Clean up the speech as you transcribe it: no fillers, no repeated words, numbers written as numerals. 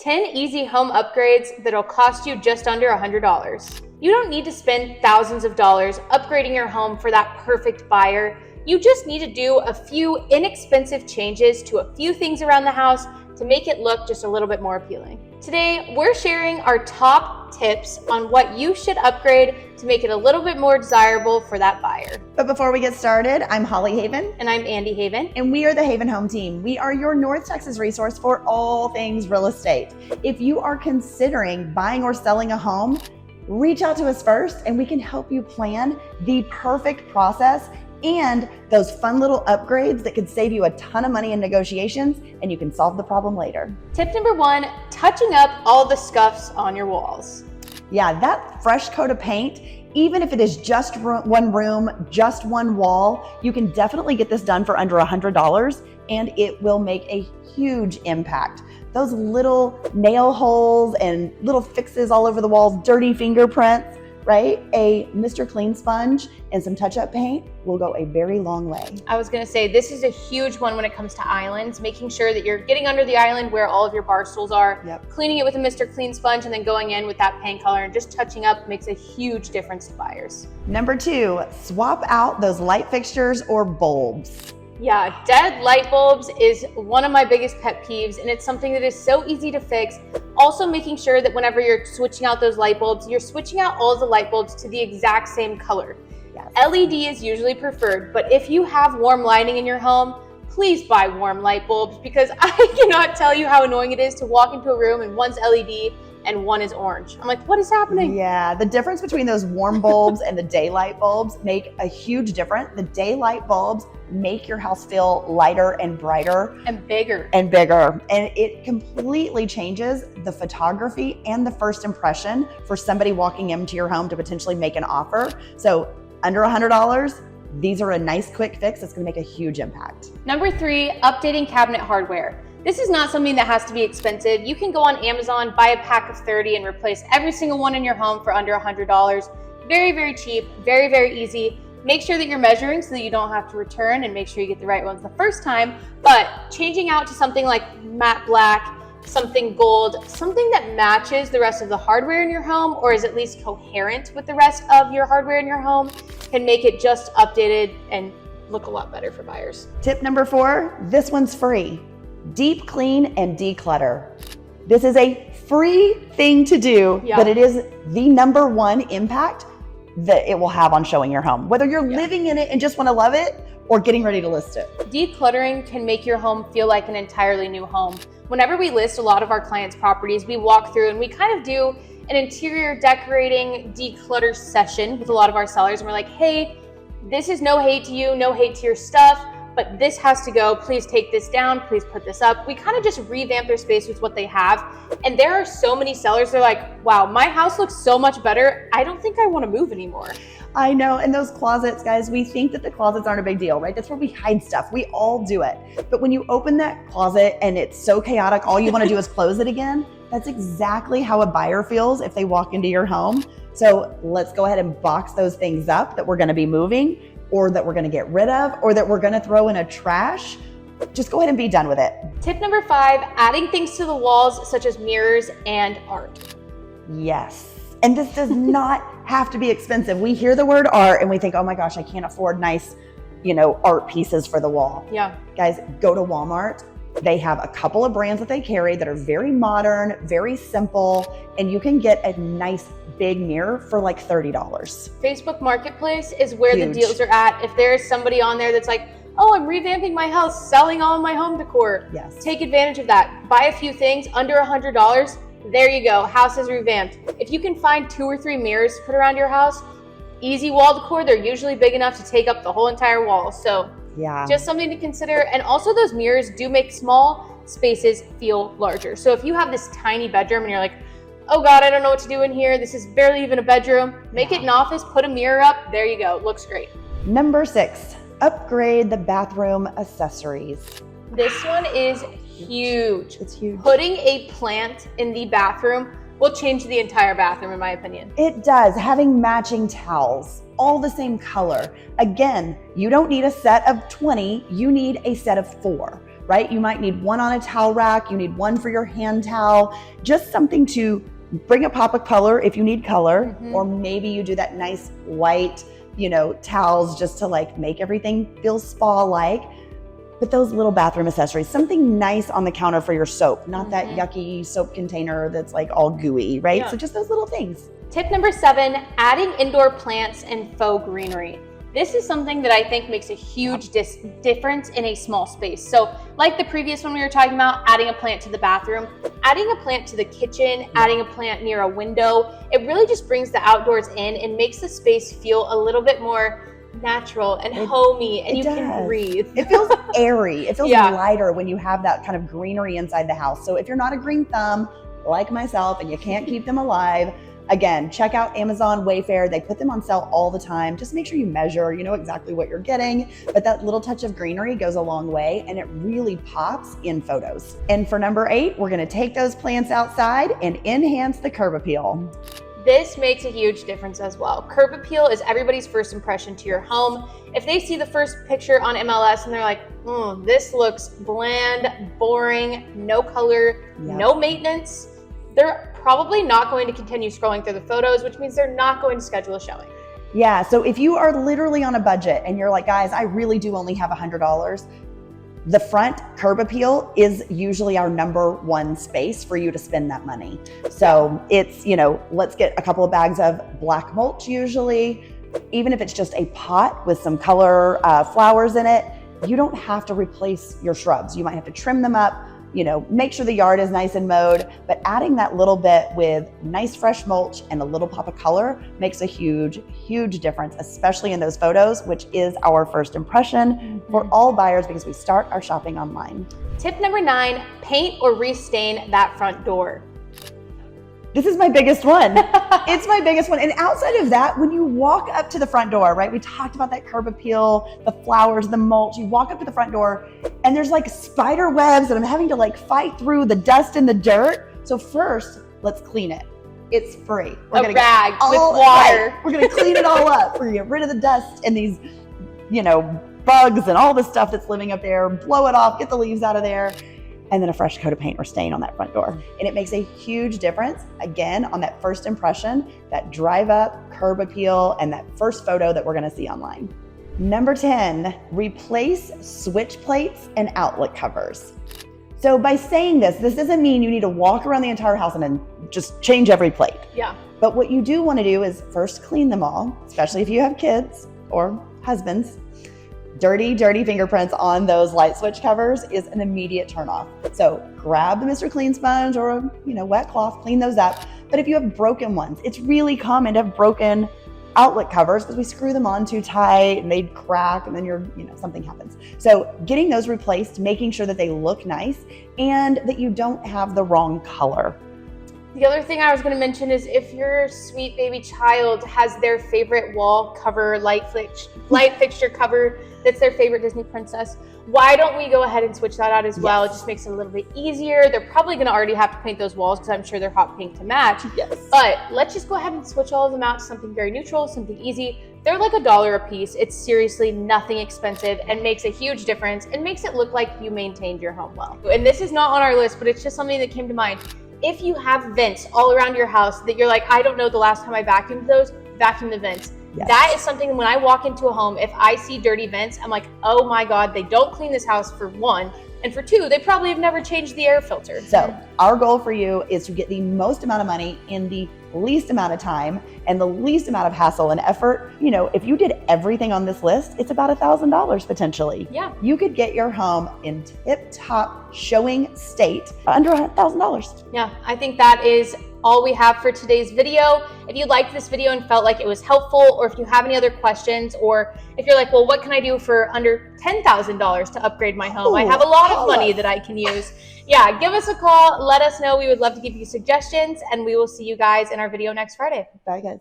10 easy home upgrades that'll cost you just under $100. You don't need to spend thousands of dollars upgrading your home for that perfect buyer. You just need to do a few inexpensive changes to a few things around the house to make it look just a little bit more appealing. Today, we're sharing our top tips on what you should upgrade to make it a little bit more desirable for that buyer. But before we get started, I'm Holly Haven. And I'm Andy Haven. And we are the Haven Home Team. We are your North Texas resource for all things real estate. If you are considering buying or selling a home, reach out to us first and we can help you plan the perfect process and those fun little upgrades that could save you a ton of money in negotiations, and you can solve the problem later. Tip number 1, touching up all the scuffs on your walls. Yeah, that fresh coat of paint, even if it is just one room, just one wall, you can definitely get this done for under $100 and it will make a huge impact. Those little nail holes and little fixes all over the walls, dirty fingerprints, right? A Mr. Clean sponge and some touch-up paint will go a very long way. I was gonna say, this is a huge one when it comes to islands, making sure that you're getting under the island where all of your bar stools are, cleaning it with a Mr. Clean sponge, and then going in with that paint color and just touching up makes a huge difference to buyers. Number 2, swap out those light fixtures or bulbs. Yeah, dead light bulbs is one of my biggest pet peeves, and it's something that is so easy to fix. Also making sure that whenever you're switching out those light bulbs, you're switching out all of the light bulbs to the exact same color. Yes. LED is usually preferred, but if you have warm lighting in your home, please buy warm light bulbs, because I cannot tell you how annoying it is to walk into a room and one's LED and one is orange. I'm like, what is happening? Yeah, the difference between those warm bulbs and the daylight bulbs make a huge difference. The daylight bulbs make your house feel lighter and brighter. And bigger. And bigger. And it completely changes the photography and the first impression for somebody walking into your home to potentially make an offer. So under $100, these are a nice quick fix that's gonna make a huge impact. Number 3, updating cabinet hardware. This is not something that has to be expensive. You can go on Amazon, buy a pack of 30 and replace every single one in your home for under $100. Very, very cheap, very, very easy. Make sure that you're measuring so that you don't have to return, and make sure you get the right ones the first time. But changing out to something like matte black, something gold, something that matches the rest of the hardware in your home or is at least coherent with the rest of your hardware in your home can make it just updated and look a lot better for buyers. Tip number 4, this one's free. Deep clean and declutter. This is a free thing to do, but it is the number 1 impact that it will have on showing your home, whether you're living in it and just want to love it or getting ready to list it. Decluttering can make your home feel like an entirely new home. Whenever we list a lot of our clients' properties, we walk through and we kind of do an interior decorating declutter session with a lot of our sellers, and we're like, hey, this is no hate to you, no hate to your stuff, but this has to go. Please take this down. Please put this up. We kind of just revamp their space with what they have. And there are so many sellers, they're like, wow, my house looks so much better. I don't think I want to move anymore. I know, and those closets, guys, we think that the closets aren't a big deal, right? That's where we hide stuff. We all do it. But when you open that closet and it's so chaotic, all you want to do is close it again, that's exactly how a buyer feels if they walk into your home. So let's go ahead and box those things up that we're going to be moving, or that we're gonna get rid of, or that we're gonna throw in a trash. Just go ahead and be done with it. Tip number 5, adding things to the walls such as mirrors and art. Yes, and this does not have to be expensive. We hear the word art and we think, oh my gosh, I can't afford nice, art pieces for the wall. Yeah. Guys, go to Walmart. They have a couple of brands that they carry that are very modern, very simple, and you can get a nice big mirror for like $30. Facebook Marketplace is where Huge. the deals are at. If there's somebody on there that's like, oh, I'm revamping my house, selling all of my home decor, take advantage of that. Buy a few things under $100. There you go. House is revamped. If you can find 2 or 3 mirrors to put around your house, easy wall decor, they're usually big enough to take up the whole entire wall. So just something to consider. And also those mirrors do make small spaces feel larger. So if you have this tiny bedroom and you're like, oh God, I don't know what to do in here, this is barely even a bedroom, make it an office, put a mirror up, there you go, looks great. Number 6, upgrade the bathroom accessories. This one is huge. It's huge. Putting a plant in the bathroom will change the entire bathroom, in my opinion. It does. Having matching towels, all the same color. Again, you don't need a set of 20, you need a set of 4, right? You might need one on a towel rack. You need one for your hand towel, just something to bring a pop of color if you need color, or maybe you do that nice white, towels just to like make everything feel spa-like. But those little bathroom accessories, something nice on the counter for your soap, not that yucky soap container that's like all gooey, right? So just those little things. Tip number 7, adding indoor plants and faux greenery. This is something that I think makes a huge difference in a small space. So like the previous one we were talking about, adding a plant to the bathroom, adding a plant to the kitchen, adding a plant near a window, it really just brings the outdoors in and makes the space feel a little bit more natural and homey, and you can breathe. It feels airy. It feels lighter when you have that kind of greenery inside the house. So if you're not a green thumb like myself and you can't keep them alive, again, check out Amazon, Wayfair. They put them on sale all the time. Just make sure you measure, you know exactly what you're getting. But that little touch of greenery goes a long way, and it really pops in photos. And for number 8, we're gonna take those plants outside and enhance the curb appeal. This makes a huge difference as well. Curb appeal is everybody's first impression to your home. If they see the first picture on MLS and they're like, this looks bland, boring, no color, no maintenance, they're probably not going to continue scrolling through the photos, which means they're not going to schedule a showing. Yeah, so if you are literally on a budget and you're like, guys, I really do only have $100, the front curb appeal is usually our number 1 space for you to spend that money. So it's, let's get a couple of bags of black mulch usually. Even if it's just a pot with some color flowers in it, you don't have to replace your shrubs. You might have to trim them up, make sure the yard is nice and mowed, but adding that little bit with nice fresh mulch and a little pop of color makes a huge, huge difference, especially in those photos, which is our first impression for all buyers because we start our shopping online. Tip number 9, paint or restain that front door. This is my biggest one. It's my biggest one. And outside of that, when you walk up to the front door, right? We talked about that curb appeal, the flowers, the mulch. You walk up to the front door and there's like spider webs and I'm having to like fight through the dust and the dirt. So first, let's clean it. It's free. We're gonna rag with water. Right. We're gonna clean it all up. We're gonna get rid of the dust and these, bugs and all the stuff that's living up there, blow it off, get the leaves out of there. And then a fresh coat of paint or stain on that front door. And it makes a huge difference, again, on that first impression, that drive up, curb appeal, and that first photo that we're gonna see online. Number 10, replace switch plates and outlet covers. So by saying this doesn't mean you need to walk around the entire house and then just change every plate. Yeah. But what you do wanna do is first clean them all, especially if you have kids or husbands. Dirty fingerprints on those light switch covers is an immediate turnoff. So grab the Mr. Clean sponge or a wet cloth, clean those up. But if you have broken ones, it's really common to have broken outlet covers because we screw them on too tight and they crack and then something happens. So getting those replaced, making sure that they look nice and that you don't have the wrong color. The other thing I was going to mention is if your sweet baby child has their favorite wall cover, light fixture cover, that's their favorite Disney princess, why don't we go ahead and switch that out as well? It just makes it a little bit easier. They're probably going to already have to paint those walls because I'm sure they're hot pink to match. Yes. But let's just go ahead and switch all of them out to something very neutral, something easy. They're like $1 a piece. It's seriously nothing expensive and makes a huge difference and makes it look like you maintained your home well. And this is not on our list, but it's just something that came to mind. If you have vents all around your house that you're like, I don't know the last time I vacuumed those, vacuum the vents. Yes. That is something when I walk into a home, if I see dirty vents, I'm like, oh my God, they don't clean this house for 1. And for 2, they probably have never changed the air filter. So our goal for you is to get the most amount of money in the least amount of time and the least amount of hassle and effort. If you did everything on this list, it's about $1,000 potentially. Yeah. You could get your home in tip-top showing state under $1,000. Yeah, I think that is all we have for today's video. If you liked this video and felt like it was helpful, or if you have any other questions, or if you're like, well, what can I do for under $10,000 to upgrade my home? I have a lot of money that I can use. Yeah, give us a call. Let us know. We would love to give you suggestions, and we will see you guys in our video next Friday. Bye, guys.